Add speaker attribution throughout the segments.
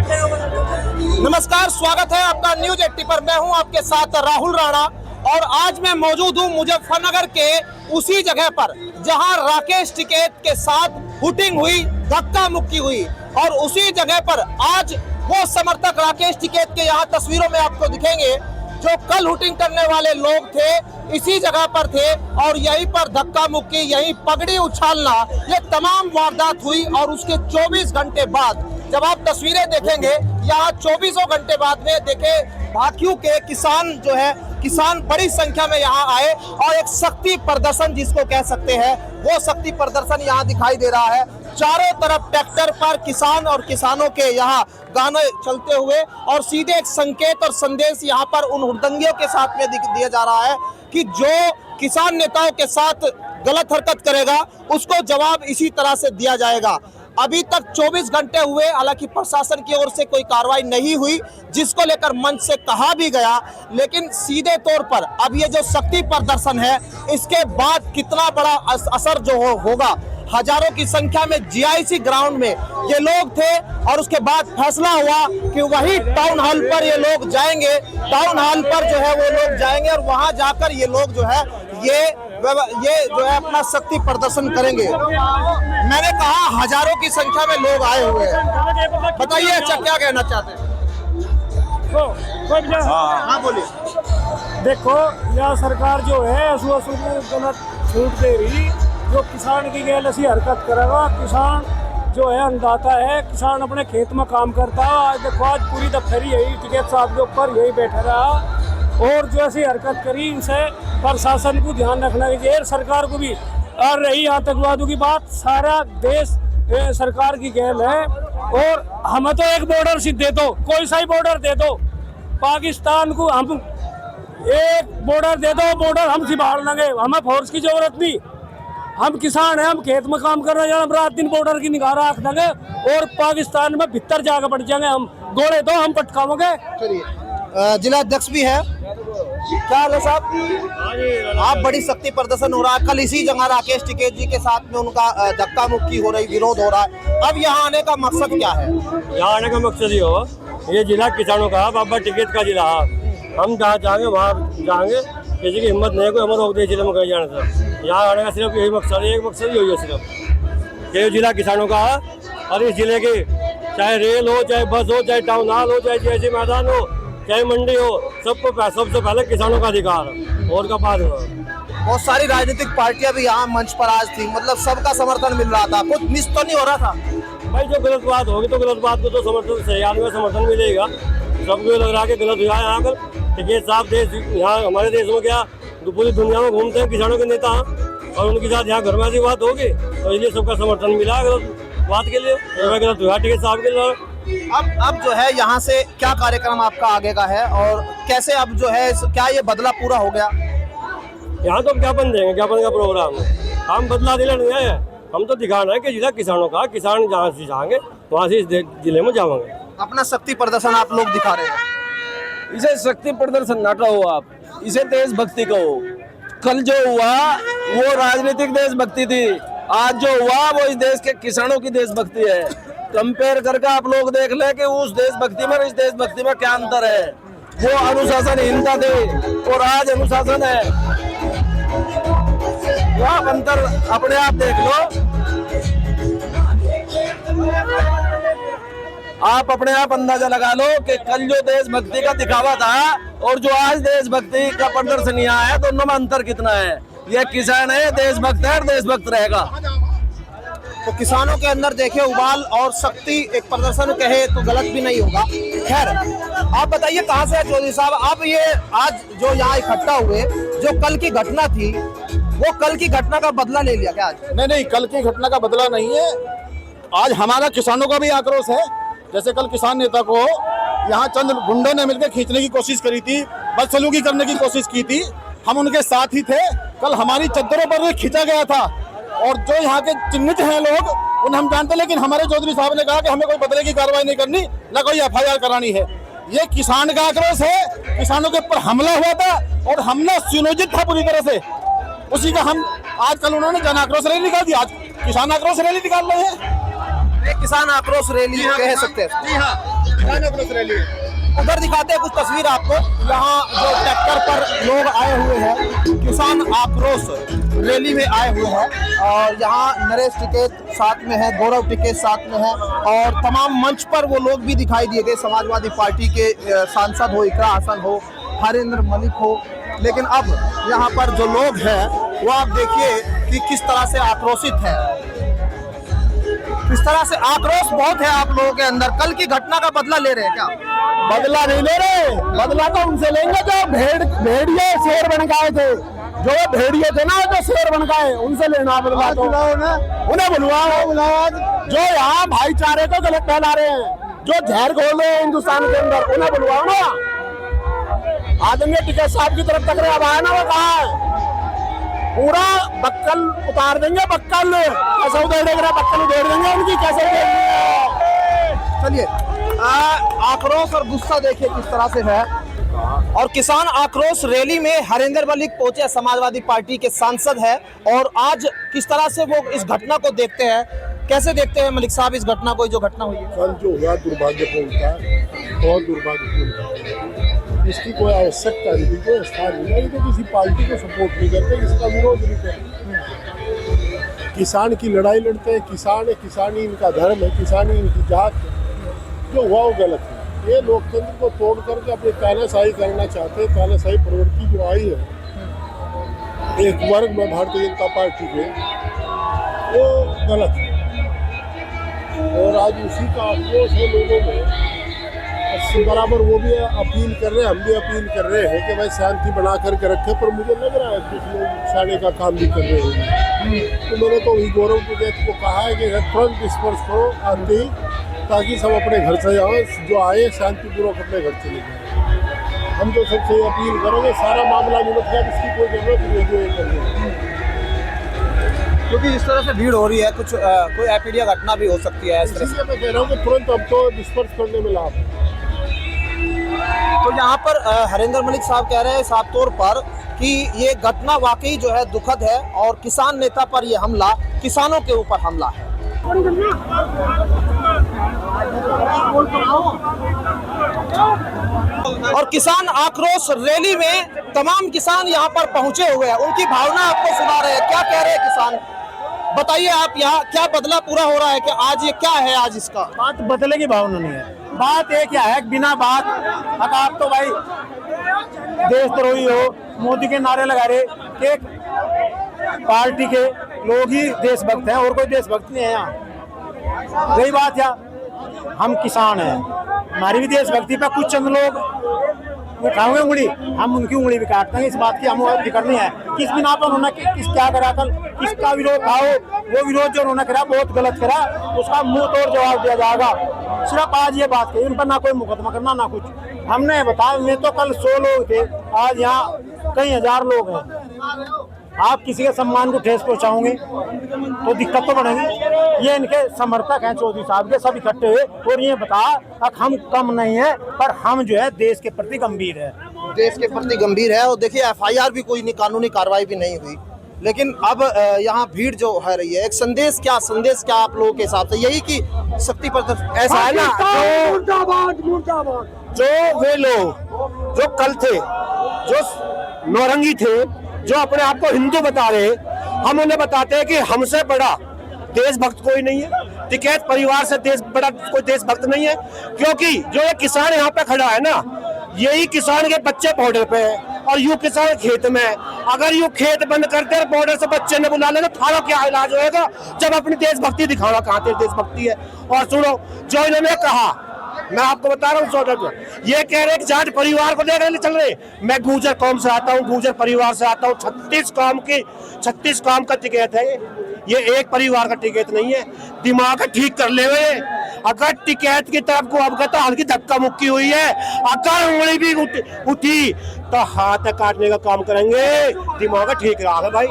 Speaker 1: नमस्कार, स्वागत है आपका न्यूज 80 पर। मैं हूं आपके साथ राहुल राणा और आज मैं मौजूद हूं मुजफ्फरनगर के उसी जगह पर जहां राकेश टिकैत के साथ हुटिंग हुई, धक्का मुक्की हुई। और उसी जगह पर आज वो समर्थक राकेश टिकैत के यहाँ तस्वीरों में आपको दिखेंगे जो कल हुटिंग करने वाले लोग थे, इसी जगह पर थे और यहीं पर धक्का मुक्की, यहीं पगड़ी उछालना, ये तमाम वारदात हुई। और उसके 24 घंटे बाद जब आप तस्वीरें देखेंगे यहाँ 24 घंटे बाद में देखे भाकियू के किसान जो है, किसान बड़ी संख्या में यहाँ आए और एक शक्ति प्रदर्शन जिसको कह सकते हैं वो शक्ति प्रदर्शन यहाँ दिखाई दे रहा है। चारों तरफ ट्रैक्टर पर किसान और किसानों के यहाँ गाने चलते हुए और सीधे एक संकेत और संदेश यहाँ पर उन हुड़दंगियों के साथ में दिया जा रहा है कि जो किसान नेताओं के साथ गलत हरकत करेगा उसको जवाब इसी तरह से दिया जाएगा। अभी तक 24 घंटे हुए, हालांकि प्रशासन की ओर से कोई कार्रवाई नहीं हुई जिसको लेकर मंच से कहा भी गया, लेकिन सीधे तौर पर अब ये जो शक्ति प्रदर्शन है इसके बाद कितना बड़ा असर जो होगा। हजारों की संख्या में जीआईसी ग्राउंड में ये लोग थे और उसके बाद फैसला हुआ कि वही टाउन हॉल पर ये लोग जाएंगे। टाउन हॉल पर जो है वो लोग जाएंगे और वहां जाकर ये लोग जो है ये जो है अपना शक्ति प्रदर्शन करेंगे। मैंने कहा हजारों की संख्या में लोग आए हुए हैं। बताइए अच्छा क्या कहना चाहते हैं? हाँ बोलिए।
Speaker 2: देखो यह सरकार जो है गलत छूट दे रही, जो किसान की गैल ऐसी हरकत करेगा। किसान जो है अन्नदाता है, किसान अपने खेत में काम करता है। आज देखो आज पूरी दफ्तरी यही टिकैत साहब के ऊपर यही बैठा रहा और जो ऐसी हरकत करी, इनसे प्रशासन को ध्यान रखना चाहिए, सरकार को भी। और रही आतंकवादियों की बात, सारा देश सरकार की गैल है और हमें तो एक बॉर्डर सिर्फ दे दो, कोई सा ही बॉर्डर दे दो। पाकिस्तान को हम एक बॉर्डर दे दो, बॉर्डर हम संभाल लेंगे, हमें फोर्स की जरूरत नहीं। हम किसान हैं, हम खेत में काम कर रहे हैं, हम रात दिन बॉर्डर की निगाह रख देंगे और पाकिस्तान में भीतर जाकर पड़ जाएंगे। हम गोले दो, हम पटकाओगे।
Speaker 1: जिला अध्यक्ष भी है, क्या हाल है साहब? आप बड़ी शक्ति प्रदर्शन हो रहा है, कल इसी जगह राकेश टिकैत जी के साथ में उनका धक्का मुक्की हो रही, विरोध हो रहा है। अब यहाँ आने का मकसद क्या है?
Speaker 3: यहाँ आने का मकसद ये हो, ये जिला किसानों का, बाबा टिकैत का जिला। हम जहाँ जाएंगे वहाँ जाएंगे, किसी की हिम्मत नहीं, कोई हमें रोक दे जिले में कहीं जाने से। यहाँ आने का सिर्फ यही मकसद है, एक मकसद ही है सिर्फ, ये जिला किसानों का है। और इस जिले के चाहे रेल हो, चाहे बस हो, चाहे टाउन हॉल हो, चाहे जैसे मैदान हो, चाहे मंडी हो, सबसे पहले किसानों का अधिकार और का बात हो।
Speaker 1: बहुत सारी राजनीतिक पार्टियां भी यहाँ मंच पर आज थी, मतलब सबका समर्थन मिल रहा था, कुछ मिस तो नहीं हो रहा था?
Speaker 3: भाई जो गलत बात होगी तो गलत बात को तो समर्थन सही आदमी का समर्थन मिलेगा। सबको लग रहा है कि गलत हुआ है। यहाँ पर टिकैत साहब देश, यहाँ हमारे देश में क्या पूरी दुनिया में घूमते हैं किसानों के नेता और उनके साथ यहाँ घर में ऐसी बात होगी तो इसलिए सबका समर्थन मिला गलत बात के लिए। गलत हुआ टिकैत साहब के लिए।
Speaker 1: अब जो है यहाँ से क्या कार्यक्रम आपका आगे का है और कैसे अब जो है क्या ये बदला पूरा हो गया?
Speaker 3: यहाँ तो हम ज्ञापन देंगे, ज्ञापन का प्रोग्राम है। हम बदला दिला नहीं है, हम तो दिखाना है कि जिला किसानों का, किसान जहाँ से जाएंगे वहाँ से इस जिले में जाएंगे।
Speaker 1: अपना शक्ति प्रदर्शन आप लोग दिखा रहे हैं।
Speaker 4: इसे शक्ति प्रदर्शन ना कहो आप, इसे देशभक्ति कहो। कल जो हुआ वो राजनीतिक देशभक्ति थी, आज जो हुआ वो इस देश के किसानों की देशभक्ति है। कंपेयर करके आप लोग देख ले कि उस देशभक्ति में इस देशभक्ति में क्या अंतर है। वो अनुशासनहीनता थी और आज अनुशासन है, वह अंतर अपने आप देख लो। आप अपने आप अंदाजा लगा लो कि कल जो देशभक्ति का दिखावा था और जो आज देशभक्ति का प्रदर्शन यहाँ है, दोनों में अंतर कितना है। ये किसान है, देशभक्त है और देशभक्त रहेगा।
Speaker 1: तो किसानों के अंदर देखे उबाल और शक्ति, एक प्रदर्शन कहे तो गलत भी नहीं होगा। खैर आप बताइए कहाँ से है चौधरी साहब? आप ये आज जो यहाँ इकट्ठा हुए, जो कल की घटना थी वो कल की घटना का बदला ले लिया क्या आज?
Speaker 5: नहीं, कल की घटना का बदला नहीं है। आज हमारा किसानों का भी आक्रोश है। जैसे कल किसान नेता को यहाँ चंद गुंडों ने मिलकर खींचने की कोशिश करी थी, बदसलूकी करने की कोशिश की थी, हम उनके साथ ही थे। कल हमारी चद्दरों पर खींचा गया था और जो यहाँ के चिन्हित हैं लोग उन्हें हम जानते, लेकिन हमारे चौधरी साहब ने कहा कि हमें कोई बदले की कार्रवाई नहीं करनी, न कोई एफआईआर करानी है। ये किसान का आक्रोश है। किसानों के ऊपर हमला हुआ था और हमला सुनियोजित था पूरी तरह से, उसी का हम आज कल उन्होंने जन आक्रोश रैली निकाल दी, आज किसान आक्रोश रैली निकाल रहे हैं।
Speaker 1: किसान आक्रोश रैली कह सकते हैं।
Speaker 5: जन आक्रोश रैली है।
Speaker 1: उधर दिखाते हैं कुछ तस्वीर आपको। यहाँ जो ट्रैक्टर पर लोग आए हुए हैं, किसान आक्रोश रैली में आए हुए हैं और यहाँ नरेश टिकैत साथ में है, गौरव टिकैत साथ में है और तमाम मंच पर वो लोग भी दिखाई दिए गए। समाजवादी पार्टी के सांसद हो, इकरा हसन हो, हरेंद्र मलिक हो। लेकिन अब यहाँ पर जो लोग हैं वो आप देखिए कि किस तरह से आक्रोशित है, किस तरह से आक्रोश बहुत है आप लोगों के अंदर। कल की घटना का बदला ले रहे हैं क्या?
Speaker 2: बदला नहीं ले रहे, बदला तो उनसे लेंगे जो भेड़िए शेर बन गए थे, जो भेड़िए थे ना जो शेर बन गए, उनसे लेना बदला। तो उन्हें बुलवाओ जो यहाँ भाईचारे को गलत फैला रहे हैं, जो जहर घोल रहे हैं हिंदुस्तान के अंदर, उन्हें बुलवाओ ना। आदमी टिकैत साहब की तरफ तक रहे, अब आया ना वो कहा है पूरा बक्कल उतार देंगे, बक्कल कैसे उधेड़ेगा, बक्कल उधेड़ देंगे उनकी कैसे।
Speaker 1: चलिए आक्रोश और गुस्सा देखिए किस तरह से है। और किसान आक्रोश रैली में हरेंद्र मलिक पहुंचे, समाजवादी पार्टी के सांसद है और आज किस तरह से वो इस घटना को देखते हैं, कैसे देखते हैं मलिक साहब इस घटना को, जो घटना हुई है?
Speaker 6: कल जो हुआ दुर्भाग्यपूर्ण था, बहुत दुर्भाग्यपूर्ण था। इसकी कोई आवश्यकता नहीं थी, कोई स्थान नहीं था। ये तो किसी पार्टी को सपोर्ट नहीं करते, इसका विरोध नहीं करते। किसान की लड़ाई लड़ते हैं, किसान है, किसानी इनका धर्म है, किसानी इनकी जात है। जो हुआ वो गलत है। ये लोकतंत्र को तोड़ करके अपनी तानाशाही करना चाहते हैं। तानाशाही प्रवृत्ति जो आई है एक वर्ग में भारतीय जनता पार्टी के, वो गलत है और आज उसी का आक्रोश है लोगों में। बराबर वो भी अपील कर रहे हैं, हम भी अपील कर रहे हैं कि भाई शांति बना करके रखें, पर मुझे लग रहा है कुछ लोग उकसाने का काम भी कर रहे हैं। तो मैंने तो वही गौरव टिकैत को कहा है कि तुरंत डिस्पर्स करो आते ही, ताकि सब अपने घर से जाओ, जो आए शांतिपूर्वक अपने घर चले जाए। हम तो सबसे अपील करेंगे, सारा मामला निपट गया, इसकी कोई जरूरत नहीं है जो ये कर रहे हैं।
Speaker 1: क्योंकि जिस तरह से भीड़ हो रही है, कुछ कोई एपीडिया घटना भी हो सकती है।
Speaker 6: इसलिए मैं कह रहा हूँ कि तुरंत अब तो डिस्पर्स करने में लाभ है।
Speaker 1: तो यहाँ पर हरेंद्र मलिक साहब कह रहे हैं साफ तौर पर कि ये घटना वाकई जो है दुखद है और किसान नेता पर ये हमला, किसानों के ऊपर हमला है। और किसान आक्रोश रैली में तमाम किसान यहाँ पर पहुंचे हुए हैं, उनकी भावना आपको सुना रहे हैं। क्या कह रहे हैं किसान, बताइए आप, यहाँ क्या बदला पूरा हो रहा है कि आज ये क्या है? आज इसका
Speaker 2: बात बदले की भावना नहीं है। बात एक क्या है, बिना बात अब आप तो भाई देशद्रोही हो, मोदी के नारे लगा रहे कि पार्टी के लोग ही देशभक्त हैं और कोई देशभक्त नहीं है यहाँ। यही बात या हम किसान हैं, हमारी भी देशभक्ति पे कुछ चंद लोग उठाओगे उंगली, हम उनकी उंगली भी काटते हैं। इस बात की हमें फिक्र नहीं है। किस बिना पर उन्होंने किस क्या करा, कल किसका विरोध था, वो विरोध जो उन्होंने करा बहुत गलत करा, उसका मुंह तोड़ जवाब दिया जाएगा। सिर्फ आज ये बात कही, उन पर ना कोई मुकदमा करना ना कुछ। हमने बताया, मैं तो कल 100 लोग थे, आज यहाँ कई हजार लोग हैं। आप किसी के सम्मान को ठेस पहुंचाओगे तो दिक्कत तो बढ़ेगी। ये इनके समर्थक हैं चौधरी साहब के, सब इकट्ठे हुए और ये बता हम कम नहीं है, पर हम जो है देश के प्रति गंभीर है,
Speaker 1: देश के प्रति गंभीर है। और देखिए FIR भी कोई कानूनी कार्रवाई भी नहीं हुई, लेकिन अब यहाँ भीड़ जो है रही है, एक संदेश क्या आप लोगों के हिसाब से यही कि शक्ति पर ऐसा है ना,
Speaker 2: जो वे लोग जो कल थे, जो नौरंगी थे, जो अपने आप को हिंदू बता रहे, हम उन्हें बताते हैं कि हमसे बड़ा देशभक्त कोई नहीं है। टिकैत परिवार से बड़ा कोई देशभक्त नहीं है, क्योंकि जो ये किसान यहाँ पे खड़ा है ना, यही किसान के बच्चे बॉर्डर पे है और यू किसान खेत में है। अगर यू खेत बंद करते और बॉर्डर से बच्चे ने बुला लेना, थारा क्या इलाज होएगा? जब अपनी देशभक्ति दिखाना, कहाँ तेरी देशभक्ति है? और सुनो, जो इन्होंने कहा, मैं आपको बता रहा हूँ सौदा, ये कह रहे हैं जाट परिवार को देखने चल रहे। मैं गुर्जर कौम से आता हूँ, गुर्जर परिवार से आता हूँ। 36 कौम का टिकैत है ये एक परिवार का टिकैत नहीं है। दिमाग ठीक कर ले हुए। अगर टिकैत की तरफ को अब तो हल्की धक्का मुक्की हुई है, अगर उंगली भी उठी तो हाथ काटने का काम करेंगे। दिमाग ठीक रहा है भाई,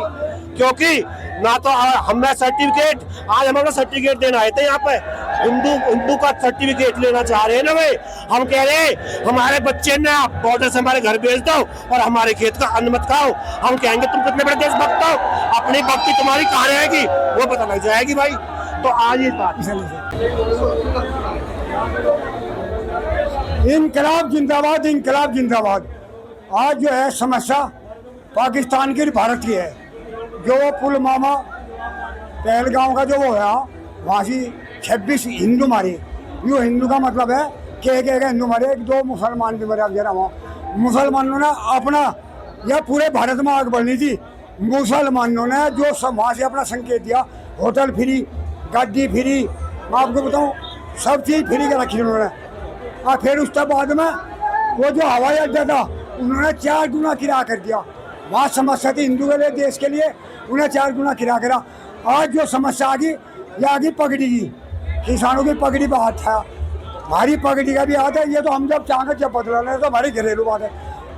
Speaker 2: क्योंकि ना तो हमें सर्टिफिकेट, आज हम अपना सर्टिफिकेट देना आए थे यहाँ पे, हिंदू का सर्टिफिकेट लेना चाह रहे हैं ना भाई। हम कह रहे हैं हमारे बच्चे ने बॉर्डर से हमारे घर भेज दो और हमारे खेत का अन्न मत खाओ। हम कहेंगे तुम कितने बड़े देशभक्त हो, अपनी भक्ति तुम्हारी कहाँ रहेगी वो पता लग जाएगी भाई। तो आज ये बात इनकलाब जिंदाबाद, इनकलाब जिंदाबाद। आज जो है समस्या पाकिस्तान की भारत की है। जो वो पुलवामा पहलगांव का जो वो है, वहाँ से 26 हिंदू मारे। यो हिंदू का मतलब है कि एक हिंदू मारे, एक दो मुसलमान भी मरे। जरा वहाँ मुसलमानों ने अपना, यह पूरे भारत में आग बढ़नी थी। मुसलमानों ने जो वहाँ से अपना संकेत दिया, होटल फ्री, गाड़ी फ्री, मैं आपको बताऊँ सब चीज़ फ्री कर रखी उन्होंने। और फिर उसके बाद में वो जो हवाई अड्डा था उन्होंने 4 गुना किराया कर दिया। वहाँ समस्या थी हिंदू के लिए, देश के लिए, उन्हें 4 गुना किराया करा। आज जो समस्या आ गई, ये आ गई पगड़ी की। किसानों की पगड़ी पर हाथ था, हमारी पगड़ी का भी हाथ है। ये तो हम जब चाहेंगे जब बदला लें, तो हमारी घरेलू बात है।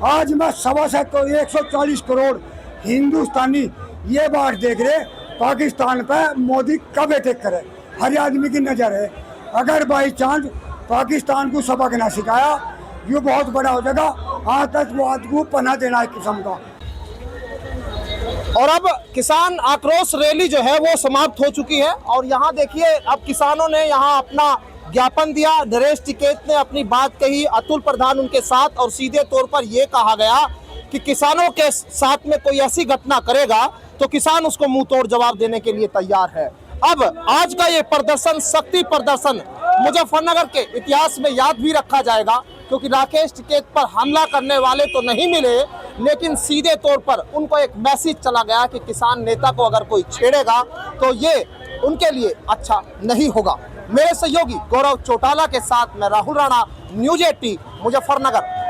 Speaker 2: आज मैं 140 करोड़ हिंदुस्तानी ये बात देख रहे पाकिस्तान पर मोदी कब अटैक करे। हर आदमी की नज़र है, अगर बाई चांस पाकिस्तान को सबक ना सिखाया, ये बहुत बड़ा हो जाएगा। आतंकवाद को पनाह देना एक किस्म का।
Speaker 1: और अब किसान आक्रोश रैली जो है वो समाप्त हो चुकी है। और यहाँ देखिए, अब किसानों ने यहाँ अपना ज्ञापन दिया। नरेश टिकैत ने अपनी बात कही, अतुल प्रधान उनके साथ, और सीधे तौर पर यह कहा गया कि किसानों के साथ में कोई ऐसी घटना करेगा तो किसान उसको मुंह तोड़ जवाब देने के लिए तैयार है। अब आज का ये प्रदर्शन, शक्ति प्रदर्शन, मुजफ्फरनगर के इतिहास में याद भी रखा जाएगा, क्योंकि राकेश टिकैत पर हमला करने वाले तो नहीं मिले, लेकिन सीधे तौर पर उनको एक मैसेज चला गया कि किसान नेता को अगर कोई छेड़ेगा तो ये उनके लिए अच्छा नहीं होगा। मेरे सहयोगी गौरव चौटाला के साथ मैं राहुल राणा, न्यूज़ 18 मुजफ्फरनगर।